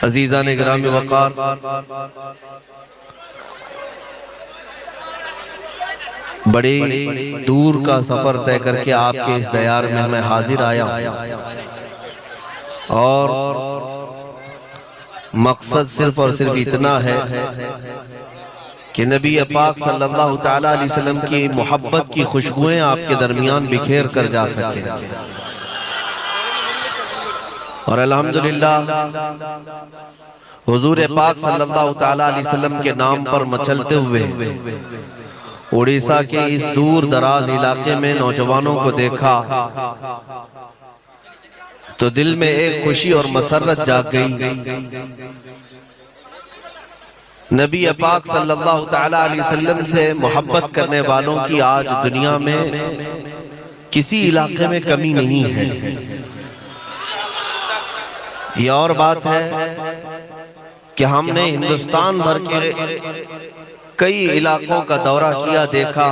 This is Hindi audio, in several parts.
अजीज़ान गिरामी वक़ार, बड़े दूर का सफर तय करके आपके इस दयार में मैं हाजिर आया और मकसद सिर्फ और सिर्फ इतना है कि नबी पाक सल्लल्लाहु तआला अलैहि वसल्लम की मोहब्बत की खुशबुएं आपके दरमियान बिखेर कर जा सके। और अल्हम्दुलिल्लाह हुजूर पाक सल्लल्लाहु तआला अलैहि वसल्लम के नाम पर मचलते हुए उड़ीसा के इस दूर दराज इलाके में नौजवानों को देखा तो दिल में एक खुशी और मसरत जाग गई। नबी पाक सल्लल्लाहु तआला अलैहि वसल्लम से मोहब्बत करने वालों की आज दुनिया में किसी इलाके में कमी नहीं है। ये और बात है कि हमने हिंदुस्तान भर के कई इलाकों का दौरा किया, देखा,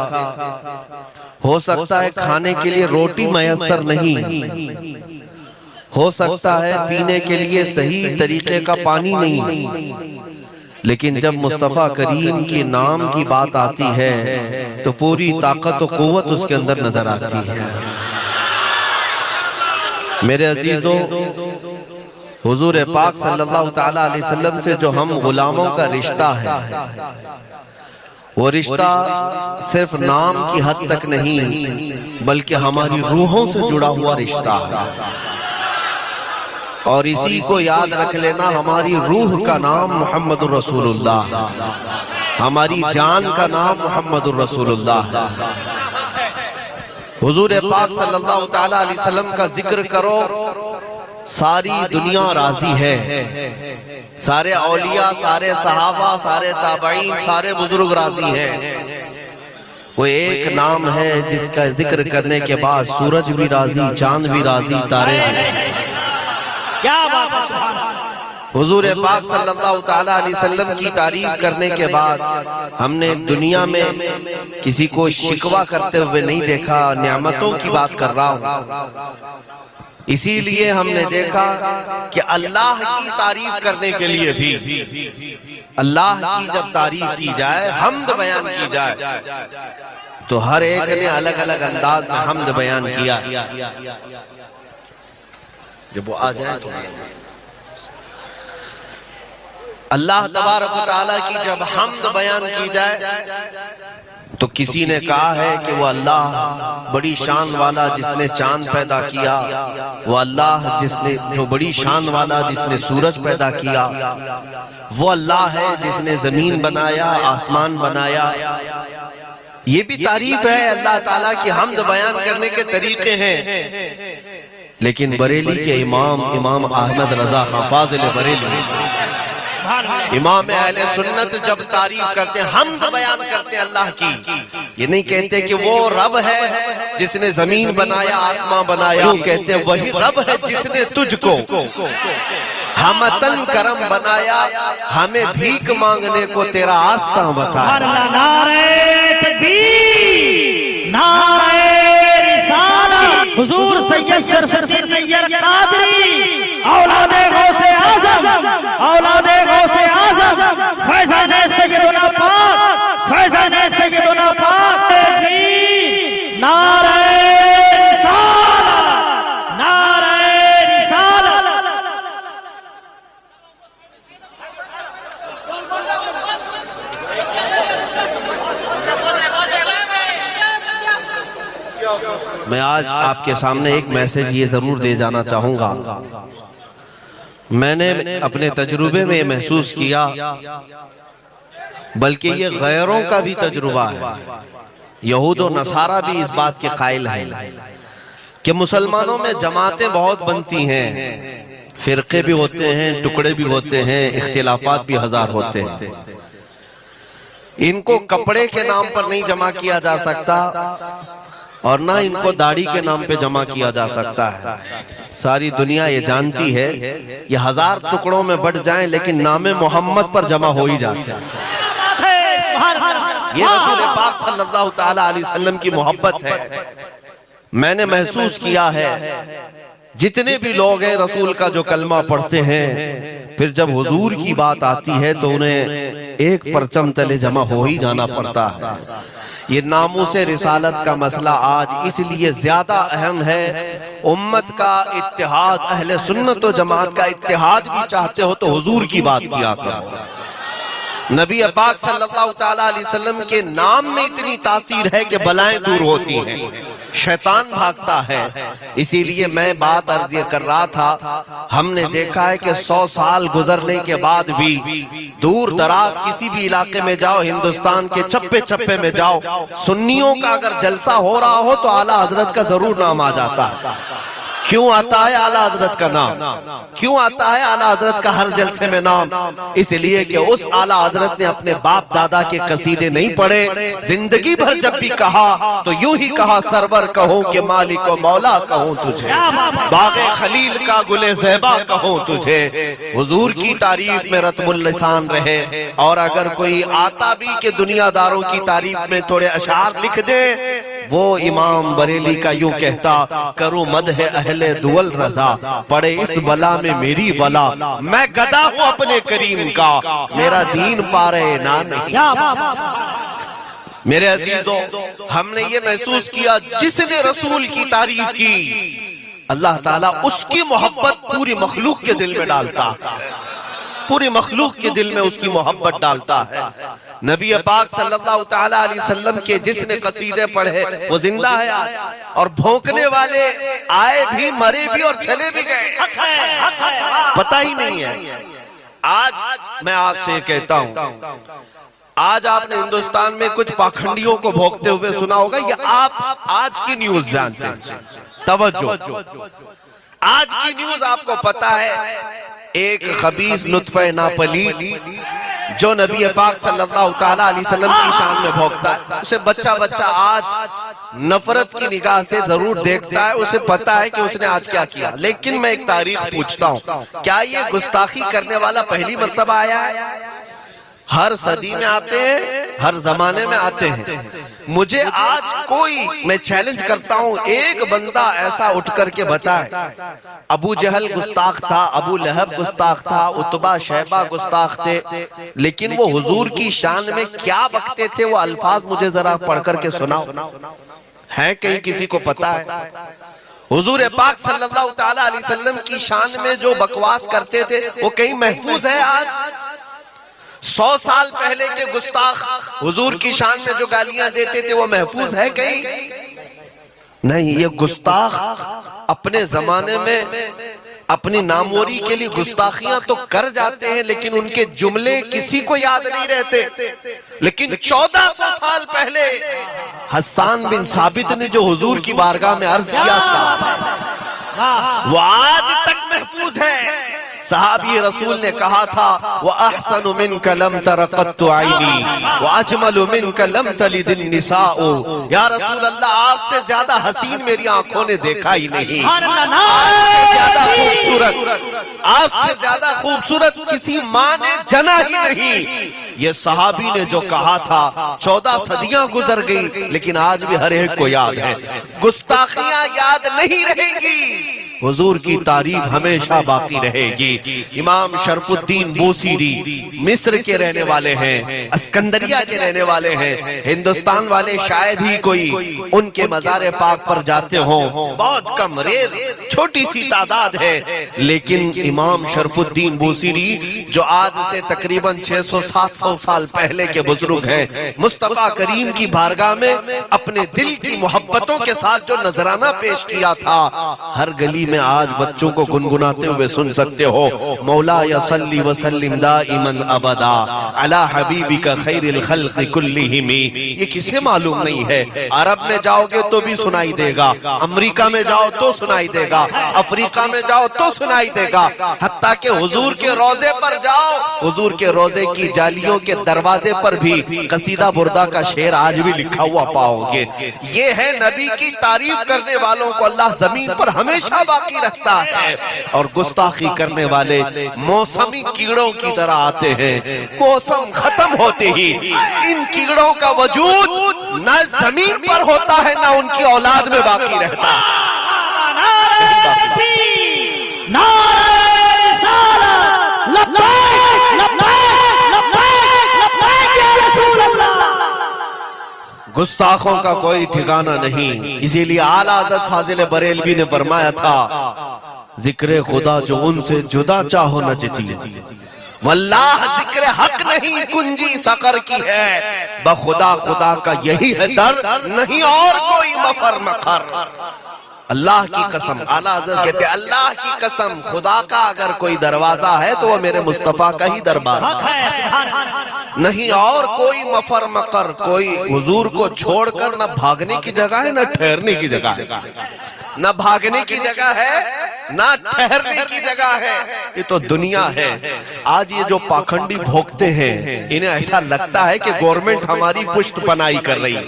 हो सकता है खाने के लिए रोटी मयस्सर नहीं, हो सकता है पीने के लिए सही तरीके का पानी नहीं, लेकिन जब मुस्तफ़ा करीम के नाम की बात आती है तो पूरी ताकत और कुव्वत उसके अंदर नजर आती है। मेरे अजीजों, हुजूर पाक सल्लल्लाहु तआला अलैहि वसल्लम से जो हम गुलामों का रिश्ता है, वो रिश्ता सिर्फ नाम की हद तक नहीं बल्कि हमारी रूहों से जुड़ा हुआ रिश्ता है। और इसी को याद रख लेना, हमारी रूह का नाम मुहम्मदुर रसूलुल्लाह, हमारी जान का नाम मुहम्मदुर रसूलुल्लाह। हुजूर पाक सल्लल्लाहु तआला अलैहि वसल्लम का जिक्र करो, सारी दुनिया राजी है, सारे औलिया, सारे सहाबा, सारे ताबईन, सारे बुजुर्ग राजी हैं। वो एक नाम है जिसका जिक्र करने के बाद सूरज भी राजी, चांद भी राजी, तारे भी। क्या बात है। हुजूर पाक सल्लल्लाहु तआला अलैहि वसल्लम की तारीफ करने के बाद हमने दुनिया में किसी को शिकवा करते हुए नहीं देखा, नियामतों की बात कर रहा हूं। इसीलिए हमने देखा कि अल्लाह की तारीफ करने के लिए भी, अल्लाह की जब तारीफ की जाए, हम्द बयान की जाए, तो हर एक ने अलग अलग अंदाज में हम्द बयान किया। जब वो आ जाए तो अल्लाह तबारक व तआला की जब हम्द बयान की जाए तो किसी ने कहा है कि वो अल्लाह बड़ी शान वाला जिसने चांद पैदा किया, वो अल्लाह जिसने जो बड़ी शान वाला जिसने सूरज पैदा किया, वो अल्लाह है जिसने जमीन बनाया, आसमान बनाया। ये भी तारीफ है, अल्लाह ताला की हम्द बयान करने के तरीके हैं। लेकिन बरेली के इमाम अहमद रजा खां फाजिल बरेली, इमाम अहले सुन्नत जब तारीफ करते हैं, हम्द बयान करते हैं अल्लाह की, ये नहीं कहते कि वो रब है जिसने जमीन बनाया, आसमां बनाया, कहते हैं वही रब है जिसने तुझको हमतन करम बनाया, हमें भीख मांगने को तेरा आस्था बताया। नारे तकबीर, नारे रिसालत, हुजूर सैयद शरफुद्दीन नैयर कादरी, औलादे गौसे आज़म, औलादे गौसे आज़म, फैज़ाने सैयदुना पाक, फैज़ाने सैयदुना पाक, नारे रिसालत, नारे रिसालत। मैं आज आपके सामने एक मैसेज ये जरूर दे जाना चाहूंगा। मैंने अपने तजुर्बे में महसूस किया, बल्कि ये गैरों का भी तजुर्बा है, यहूद और नसारा भी इस बात के कायल हैं कि मुसलमानों में जमातें बहुत बनती हैं, फिरके भी होते हैं, टुकड़े भी होते हैं, इख्तिलाफात भी हजार होते हैं। इनको कपड़े के नाम पर नहीं जमा किया जा सकता और ना इनको दाढ़ी के नाम पे जमा किया जा सकता है। सारी दुनिया ये जानती है, ये हजार टुकड़ों में बढ़ जाएं लेकिन नामे मोहम्मद पर जमा हो ही जाते हैं। ये रसूल पाक सल्लल्लाहु तआला अलैहि वसल्लम की मोहब्बत है। मैंने महसूस किया है जितने भी लोग हैं रसूल का जो कलमा पढ़ते हैं, फिर जब हुजूर की बात आती है तो उन्हें एक परचम तले जमा हो ही जाना पड़ता है। ये नामूसे रिसालत का मसला आज इसलिए ज्यादा अहम है। उम्मत का इत्तेहाद, अहले सुन्नत व जमात का इत्तेहाद भी चाहते हो तो हुजूर की बात किया करो। नबी पाक सल्लल्लाहु तआला अलैहि वसल्लम के नाम में इतनी तासीर है कि बलाएं दूर होती हैं, शैतान भागता है। इसीलिए मैं बात अर्ज कर रहा था, हमने देखा है कि 100 साल गुजरने के बाद भी दूर दराज किसी भी इलाके में जाओ, हिंदुस्तान के चप्पे चप्पे में जाओ, सुन्नियों का अगर जलसा हो रहा हो तो आला हजरत का जरूर नाम आ जाता है। क्यों आता है आला हजरत का नाम? क्यों आता है आला हजरत का हर जलसे में नाम? इसलिए कि उस आला हजरत ने अपने बाप दादा के कसीदे नहीं पढ़े, जिंदगी भर जब भी कहा तो यूं ही कहा, सरवर कहूं कि मालिक व मौला कहूं तुझे, बागे खलील का गुले ज़ेबा कहूं तुझे। हुजूर की तारीफ में रत्बुल लिसान रहे। और अगर कोई आता भी कि दुनियादारों की तारीफ में थोड़े अशार लिख दे, वो इमाम बरेली का यूं कहता, करूं मदह अहले दुअल रजा, पड़े इस बला में मेरी बला, मैं गदा हूं अपने करीम का, मेरा दीन पारे ना नहीं। मेरे अजीजों, हमने ये महसूस किया, जिसने रसूल की तारीफ की अल्लाह ताला उसकी मोहब्बत पूरी मखलूक के दिल में डालता है, पूरी मखलूक के दिल में उसकी मोहब्बत डालता है। नबी पाक सल्लल्लाहु तआला अलैहि वसल्लम के जिसने कसीदे पढ़े वो जिंदा है आज, और भौंकने वाले आए भी, मरे भी और चले भी गए, पता ही नहीं है। आज मैं आपसे कहता हूं, आज आपने हिंदुस्तान में कुछ पाखंडियों को भोंकते हुए सुना होगा, ये आप आज की न्यूज जानते हैं। तवज्जो, आज की न्यूज आपको पता है, एक खबीस नुत्फे नापलीद जो नबी पाक सल्लल्लाहु तआला अलैहि वसल्लम की शान में भोंकता है, उसे बच्चा बच्चा आज नफरत की निगाह से जरूर देखता है, उसे पता है कि उसने आज क्या किया। लेकिन मैं एक तारीख पूछता हूँ, क्या ये गुस्ताखी करने वाला पहली मर्तबा आया है? हर सदी में आते हैं, हर जमाने में आते हैं। मुझे आज कोई, मैं चैलेंज करता हूं, एक बंदा ऐसा उठ करके बताए, अबू जहल गुस्ताख था, अबू लहब गुस्ताख था, उतबा शैबा गुस्ताख थे, लेकिन वो हुजूर की शान में क्या बकते थे, वो अल्फाज मुझे जरा पढ़ करके सुनाओ। है कहीं किसी को पता है? हुजूर पाक सल्लल्लाहु तआला अलैहि वसल्लम की शान में जो बकवास करते थे वो कहीं महफूज है आज? 100 साल पहले के गुस्ताख हुजूर की शान में जो गालियां देते थे वो महफूज है कहीं? नहीं, ये गुस्ताख अपने जमाने में अपनी नामोरी के लिए गुस्ताखियां तो कर जाते हैं, लेकिन उनके जुमले किसी को याद नहीं रहते। लेकिन 1400 साल पहले हसन बिन साबित ने जो हुजूर की बारगाह में अर्ज किया था वो आज तक महफूज है। सहाबी रसूल ने कहा था, व अहसनु मिनका लम तरक़त्तु आइनी व अजमलु मिनका लम तलिदिन निसाउ। या रसूल अल्लाह, आपसे ज्यादा हसीन मेरी आंखों ने देखा ही नहीं, आपसे ज्यादा खूबसूरत, आपसे ज्यादा खूबसूरत किसी माँ ने जना ही नहीं। ये सहाबी ने जो कहा था, 14 सदियां गुजर गई, लेकिन आज भी हर एक को याद है। गुस्ताखियां याद नहीं रहेंगी, हुजूर की तारीफ हमेशा बाकी रहेगी। इमाम शरफुद्दीन बूसीरी मिस्र के रहने वाले हैं, अस्कंदरिया के रहने वाले हैं। हिंदुस्तान वाले शायद ही कोई उनके मज़ार पाक पर जाते हों, बहुत कम, रेर, छोटी सी तादाद है। लेकिन इमाम शरफुद्दीन बूसीरी जो आज से तकरीबन 600-700 साल पहले के बुजुर्ग हैं, मुस्तफा करीम की बारगाह में अपने दिल की मोहब्बतों के साथ जो नजराना पेश किया था, हर गली में आज बच्चों को गुनगुनाते हुए सुन सकते हो, मौला या सल्ली व सल्लिम दाइमन अबदा अला हबीबिका खैरिल खल्क़ि कुल्लिहिम। ये किसे मालूम नहीं है? अरब में जाओगे तो भी सुनाई देगा, अमेरिका में जाओ तो सुनाई देगा, अफ्रीका में जाओ तो सुनाई देगा, हत्ता के हुजूर के रोजे पर जाओ, हुजूर के रोजे की जालियों के दरवाजे पर भी कसीदा बुर्दा का शेर आज भी लिखा हुआ पाओगे। ये है नबी की तारीफ करने वालों को अल्लाह जमीन पर हमेशा बाकी रखता है, और गुस्ताखी करने वाले मौसमी कीड़ों की तरह आते हैं। मौसम खत्म होते ही इन कीड़ों का वजूद न जमीन पर होता है, न उनकी औलाद में बाकी रहता है। नारे रिसालत, लब्बैक लब्बैक लब्बैक लब्बैक या रसूल अल्लाह। गुस्ताखों का कोई ठिकाना नहीं। इसीलिए आला हज़रत फाजिल बरेलवी ने फरमाया था, जिक्र खुदा जो उनसे जुदा चाहो न जिती, वल्लाह जिक्र हक नहीं कुंजी सकर की है, बखुदा खुदा का यही है दर, नहीं और कोई मफर मखर। अल्लाह की कसम, आला हज़रत कहते हैं अल्लाह की कसम, खुदा का अगर कोई दरवाजा है तो वो मेरे मुस्तफा का ही दरबार है, नहीं और कोई मफर मकर। कोई हुजूर को छोड़कर न भागने की जगह है न ठहरने की जगह है, न भागने की जगह है ना ठहरने की जगह है। ये तो दुनिया है। आज ये जो पाखंडी भोगते हैं, इन्हें ऐसा लगता है कि गवर्नमेंट हमारी पुष्ट पनाही कर रही है।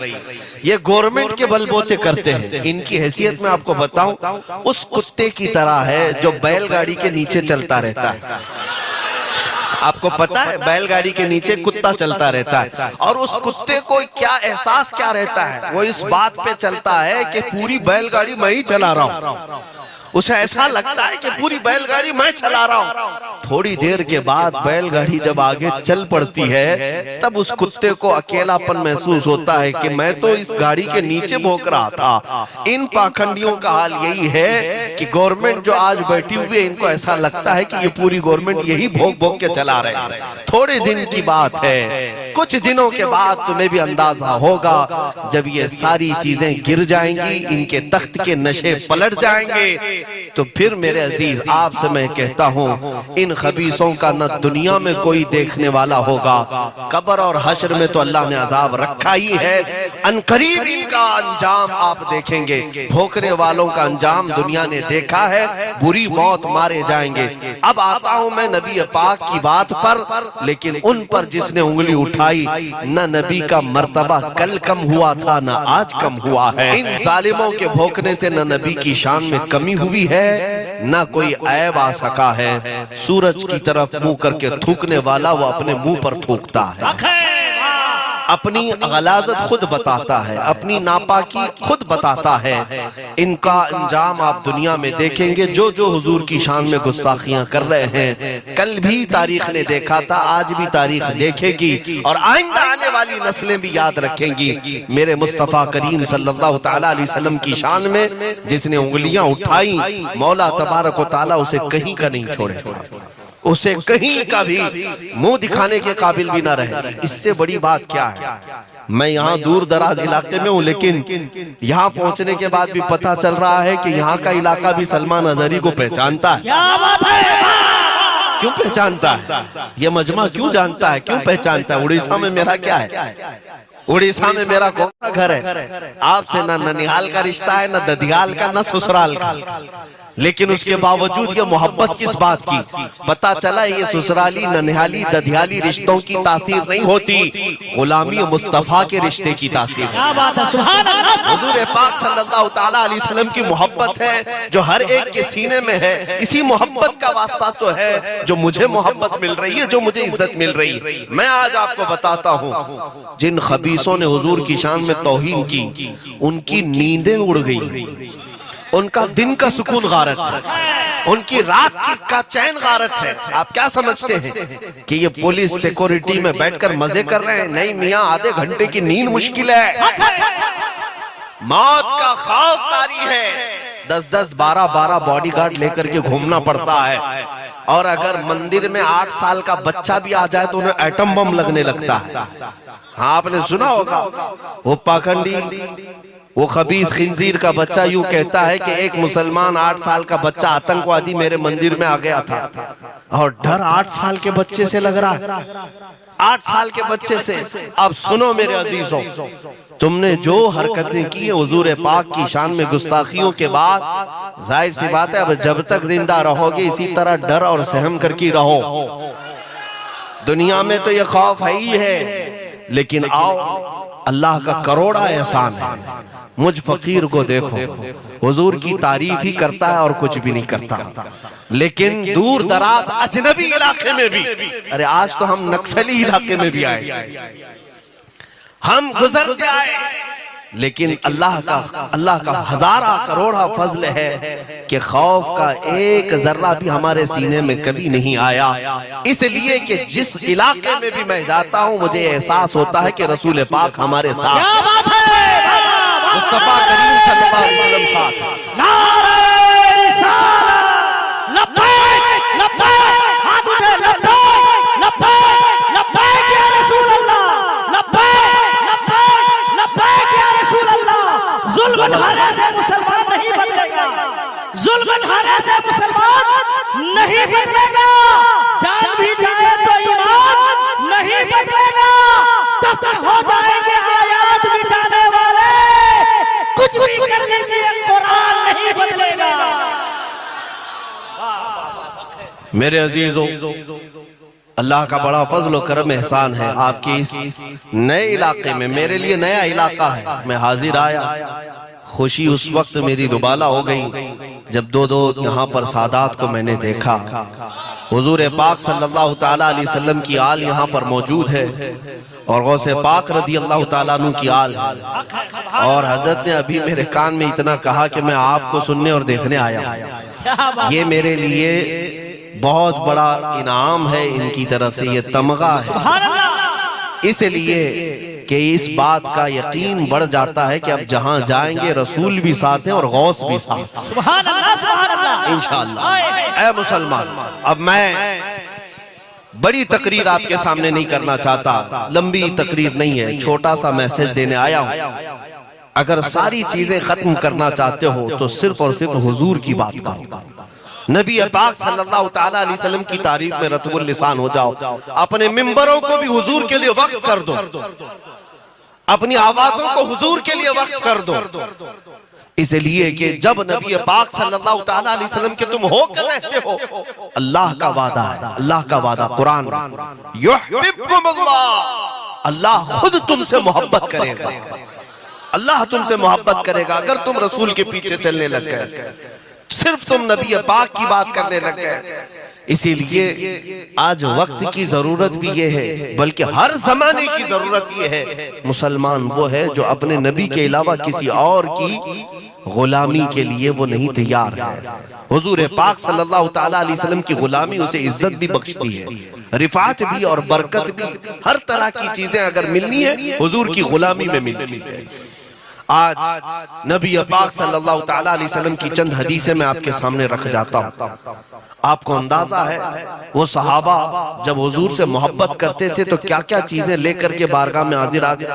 ये गवर्नमेंट के बलबोते करते हैं। इनकी हैसियत में आपको बताऊं, उस कुत्ते की तरह है जो बैलगाड़ी के नीचे चलता रहता है। आपको पता है बैलगाड़ी के नीचे कुत्ता चलता रहता है, और उस कुत्ते को क्या एहसास क्या रहता है, वो इस बात पे चलता है कि पूरी बैलगाड़ी मैं ही चला रहा हूं। उसे ऐसा लगता है कि पूरी बैलगाड़ी मैं चला रहा हूं। थोड़ी देर के बाद बैलगाड़ी जब आगे चल पड़ती है, तब उस कुत्ते को अकेलापन महसूस होता है कि मैं तो इस गाड़ी के नीचे भौंक रहा था। इन पाखंडियों का हाल यही है कि गवर्नमेंट जो आज बैठी हुई है, इनको ऐसा लगता है कि ये पूरी गवर्नमेंट यही भौंक भौंक के चला रही है। थोड़े दिन की बात है, कुछ दिनों के बाद तुम्हें भी अंदाजा होगा, जब ये सारी चीजें गिर जाएंगी, इनके तख्त के नशे पलट जाएंगे, तो फिर मेरे अजीज आपसे मैं कहता हूँ, इन खबीसों का न दुनिया में कोई देखने वाला होगा, कब्र और हश्र में तो अल्लाह ने अजाब रखा ही है। अनकरीब इनका अंजाम आप देखेंगे। भोंकने वालों का अंजाम दुनिया ने देखा है, बुरी मौत मारे जाएंगे। अब आता हूँ मैं नबी पाक की बात पर, लेकिन उन पर जिसने उंगली उठाई, न नबी का मर्तबा कल कम हुआ था न आज कम हुआ है। इन जालिमों के भोंकने से न नबी की शान में कमी हुई है, ना कोई ऐब आ सका है। सूरज की तरफ मुंह करके थूकने वाला वो अपने मुंह पर थूकता है। अपनी गलाजत खुद बताता है, अपनी नापाकी खुद बताता है। इनका अंजाम आप दुनिया में देखेंगे। जो जो हुजूर की शान में गुस्ताखियां कर रहे हैं, कल भी तारीख ने देखा था, आज भी तारीख देखेगी, और आइंदा आने वाली नस्लें भी याद रखेंगी। मेरे मुस्तफा करीम सल्लल्लाहु तआला अलैहि वसल्लम की शान में जिसने उंगलियां उठाई, मौला तबारक व तआला उसे कहीं का नहीं छोड़े, उसे कहीं का भी मुंह दिखाने के काबिल भी ना रहे। इससे बड़ी बात क्या है? मैं यहाँ दूर दराज इलाके में हूँ, लेकिन यहाँ पहुँचने के बाद भी पता चल रहा है कि यहाँ का इलाका भी सलमान अजहरी को पहचानता है। क्यों पहचानता है? ये मजमा क्यों जानता है, क्यों पहचानता है? उड़ीसा में मेरा क्या है? उड़ीसा में मेरा कौन सा घर है? आपसे ना ननिहाल का रिश्ता है, ना ददियाल का, ना ससुराल का, लेकिन उसके बावजूद ये मोहब्बत किस बात की? पता चला ये ससुराली, ननिहाली, ददियाली रिश्तों की तासीर नहीं होती, गुलामी मुस्तफा के रिश्ते की तासीर। क्या बात है, सुभान अल्लाह। हुजूर पाक सल्लल्लाहु तआला अलैहि वसल्लम की मोहब्बत है जो हर एक के सीने में है। इसी मोहब्बत का वास्ता तो है जो मुझे मोहब्बत मिल रही है, जो मुझे इज्जत मिल रही है। मैं आज आपको बताता हूँ, जिन खबीसों ने हुजूर की शान में तौहीन की, उनकी नींदें उड़ गई, उनका दिन का सुकून गारत है, उनकी रात का चैन गारत है। आप क्या समझते हैं कि ये पुलिस सिक्योरिटी में बैठकर मजे कर रहे हैं? नहीं मियाँ, आधे घंटे की नींद मुश्किल है। मौत का खौफ तारी है। 10-10, 12-12 बॉडीगार्ड लेकर के घूमना पड़ता है, और अगर मंदिर में 8 साल का बच्चा भी आ जाए तो उन्हें एटम बम लगने लगता है। हाँ, आपने सुना होगा, वो पाखंडी, वो खबीस खिंजीर का बच्चा यूं कहता है कि एक मुसलमान 8 साल का बच्चा आतंकवादी मेरे मंदिर में आ गया था, और डर 8 साल के बच्चे से लग रहा है, 8 साल के बच्चे से। अब सुनो मेरे अजीजों, तुमने जो हरकतें की हुजूर पाक की शान में गुस्ताखियों के बाद, जाहिर सी बात है अब जब तक जिंदा रहोगे इसी तरह डर और सहम करके रहो। दुनिया में तो ये खौफ है ही है, लेकिन आओ, अल्लाह का करोड़ा एहसान है। मुझ फकीर को देखो, हुजूर की तारीफ ही करता है और कुछ भी नहीं करता, लेकिन दूर दराज अजनबी इलाके में भी, अरे आज तो हम नक्सली इलाके में भी आए, हम गुजरते आए, लेकिन अल्लाह का हजारा करोड़ा फजल है कि खौफ का एक जर्रा भी हमारे सीने में कभी नहीं आया, इसलिए कि जिस इलाके में भी मैं जाता हूं मुझे एहसास होता है कि रसूल पाक हमारे साथ, क्या बात है, मुस्तफा करीम सल्लल्लाहु अलैहि वसल्लम साथ। नारे रिसालत, लब्बैक लब्बैक, हाथ उठे, लब्बैक लब्बैक लब्बैक या रसूल अल्लाह, लब्बैक लब्बैक लब्बैक या रसूल अल्लाह। जुल्म ढाने से मुसलमान नहीं बदलेगा, जुल्म ढाने से मुसलमान नहीं बदलेगा, जान भी जाए तो ईमान नहीं बदलेगा, तब हो जाएंगे आयात मिटाने वाले, कुछ भी कर लीजिए कुरान नहीं बदलेगा। मेरे अजीजों, अल्लाह का बड़ा फजल और करम एहसान है आपके इस नए इलाके में, मेरे लिए नया इलाका है। मैं हाजिर आया, खुशी उस वक्त मेरी दुबाला हो गई जब दो यहाँ पर सादात को मैंने देखा। हुजूर पाक सल्लल्लाहु ताला अलैहि वसल्लम की आल यहाँ पर मौजूद है और गौसे पाक रदी अल्लाह ताला अन्हु की आल है। और हजरत ने अभी मेरे कान में इतना कहा कि मैं आपको सुनने और देखने आया। ये मेरे लिए बहुत बड़ा इनाम है इनकी तरफ से, ये तमगा है, इसलिए कि इस बात का यकीन बढ़ जाता है कि अब जहां जाएंगे रसूल भी साथ हैं और गौस भी साथ, सुभान अल्लाह, सुभान अल्लाह, इंशाअल्लाह। ऐ मुसलमान, अब मैं बड़ी तकरीर आपके सामने नहीं करना चाहता, लंबी तकरीर नहीं है, छोटा सा मैसेज देने आया हूं। अगर सारी चीजें खत्म करना चाहते हो तो सिर्फ और सिर्फ हुजूर की बात करो, नबी पाक सल्लल्लाहु ताला अलैहि वसल्लम की तारीफ में रतबुल लिसान हो जाओ, अपने मिंबरों को भी हुजूर के लिए वक्फ कर दो, अपनी आवाजों को हुजूर के लिए वक्फ कर दो, इसलिए कि जब नबी पाक सल्लल्लाहु ताला अलैहि वसल्लम के तुम होकर रहते हो, अल्लाह का वादा है, अल्लाह का वादा कुरान, युहिब्बुकुमुल्लाह, अल्लाह खुद तुमसे मोहब्बत करेगा, अल्लाह तुमसे मोहब्बत करेगा अगर तुम रसूल के पीछे चलने लग गए, सिर्फ तुम नबी पाक की बात करने लग गए। इसीलिए आज वक्त की जरूरत भी ये है, बल्कि हर जमाने की जरूरत ये है, मुसलमान वो है जो अपने नबी के अलावा किसी और की गुलामी के लिए वो नहीं तैयार है। हुजूर पाक सल्लल्लाहु ताला अलैहि वसल्लम की गुलामी उसे इज्जत भी बख्शती है, रिफात भी और बरकत भी, हर तरह की चीजें अगर मिलनी है हुजूर की गुलामी में मिलती है। आज नबी पाक सल्लल्लाहु ताला अलैहि वसल्लम की चंद हदीसें मैं आपके सामने रख जाता हूँ। आपको अंदाजा है वो सहाबा जब हुजूर से मोहब्बत करते थे तो क्या क्या चीजें लेकर के बारगाह में हाजिर आ गए।